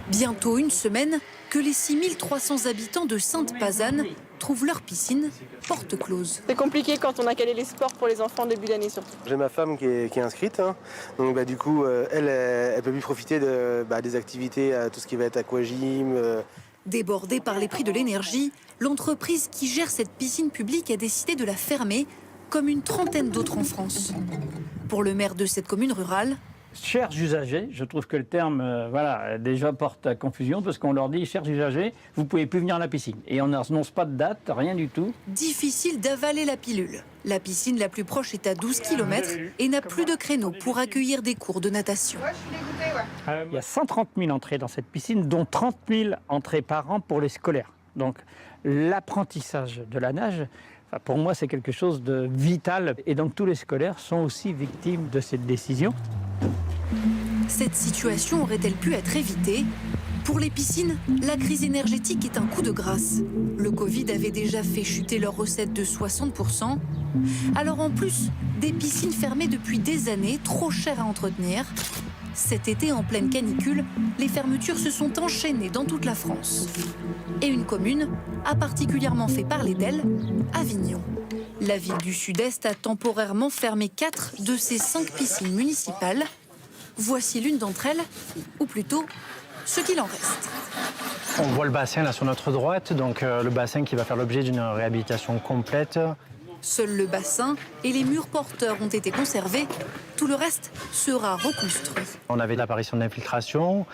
Bientôt une semaine que les 6300 habitants de Sainte-Pazanne trouvent leur piscine porte close. C'est compliqué quand on a calé les sports pour les enfants début d'année surtout. J'ai ma femme qui est inscrite, hein. Donc du coup elle peut plus profiter des activités, tout ce qui va être aquagym. Débordée par les prix de l'énergie, l'entreprise qui gère cette piscine publique a décidé de la fermer, comme une trentaine d'autres en France. Pour le maire de cette commune rurale, chers usagers, je trouve que le terme déjà porte à confusion parce qu'on leur dit chers usagers, vous pouvez plus venir à la piscine. Et on n'annonce pas de date, rien du tout. difficile d'avaler la pilule. La piscine la plus proche est à 12 km et n'a plus de créneaux pour accueillir des cours de natation. Il y a 130 000 entrées dans cette piscine, dont 30 000 entrées par an pour les scolaires. Donc l'apprentissage de la nage, pour moi, c'est quelque chose de vital. Et donc tous les scolaires sont aussi victimes de cette décision. Cette situation aurait-elle pu être évitée? Pour les piscines, la crise énergétique est un coup de grâce. Le Covid avait déjà fait chuter leurs recettes de 60%. Alors en plus, des piscines fermées depuis des années, trop chères à entretenir. Cet été, en pleine canicule, les fermetures se sont enchaînées dans toute la France. Et une commune a particulièrement fait parler d'elle, Avignon. La ville du Sud-Est a temporairement fermé 4 de ses 5 piscines municipales. Voici l'une d'entre elles, ou plutôt, ce qu'il en reste. On voit le bassin là sur notre droite, donc le bassin qui va faire l'objet d'une réhabilitation complète. Seul le bassin et les murs porteurs ont été conservés. Tout le reste sera reconstruit. On avait l'apparition d'infiltration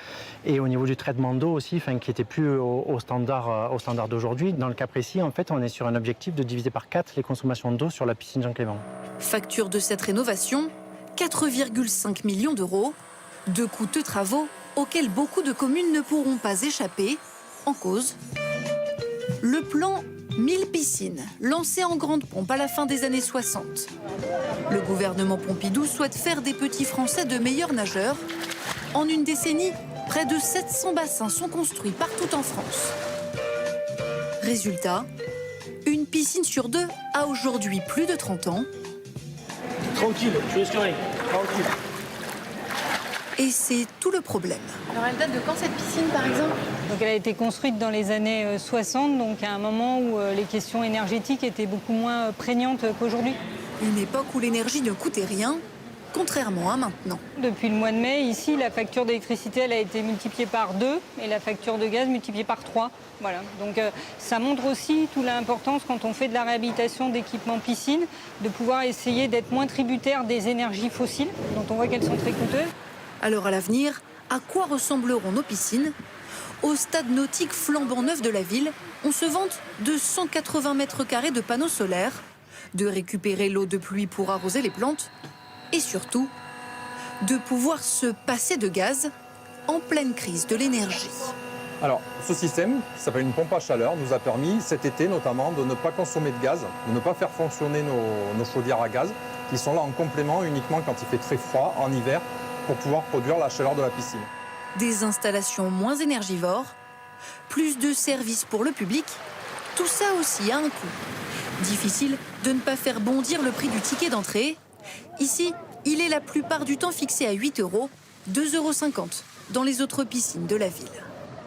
et au niveau du traitement d'eau aussi, qui n'était plus au standard d'aujourd'hui. Dans le cas précis, en fait, on est sur un objectif de diviser par 4 les consommations d'eau sur la piscine Jean-Clément. Facture de cette rénovation, 4,5 millions d'euros. De coûteux travaux auxquels beaucoup de communes ne pourront pas échapper. En cause, le plan 1000 piscines, lancé en grande pompe à la fin des années 60. Le gouvernement Pompidou souhaite faire des petits Français de meilleurs nageurs. En une décennie, près de 700 bassins sont construits partout en France. Résultat, une piscine sur 2 a aujourd'hui plus de 30 ans. Tranquille, je suis tranquille. Et c'est tout le problème. Alors elle date de quand cette piscine par exemple? Donc elle a été construite dans les années 60, donc à un moment où les questions énergétiques étaient beaucoup moins prégnantes qu'aujourd'hui. Une époque où l'énergie ne coûtait rien, contrairement à maintenant. Depuis le mois de mai, ici, la facture d'électricité elle a été multipliée par 2 et la facture de gaz multipliée par 3. Voilà. Donc ça montre aussi toute l'importance quand on fait de la réhabilitation d'équipements piscines, de pouvoir essayer d'être moins tributaire des énergies fossiles, dont on voit qu'elles sont très coûteuses. Alors à l'avenir, à quoi ressembleront nos piscines? Au stade nautique flambant neuf de la ville, on se vante de 180 mètres carrés de panneaux solaires, de récupérer l'eau de pluie pour arroser les plantes, et surtout, de pouvoir se passer de gaz en pleine crise de l'énergie. Alors, ce système, qui s'appelle une pompe à chaleur, nous a permis cet été notamment de ne pas consommer de gaz, de ne pas faire fonctionner nos chaudières à gaz, qui sont là en complément uniquement quand il fait très froid en hiver, pour pouvoir produire la chaleur de la piscine. Des installations moins énergivores, plus de services pour le public, tout ça aussi a un coût. Difficile de ne pas faire bondir le prix du ticket d'entrée. Ici, il est la plupart du temps fixé à 8 €, 2,50 € dans les autres piscines de la ville.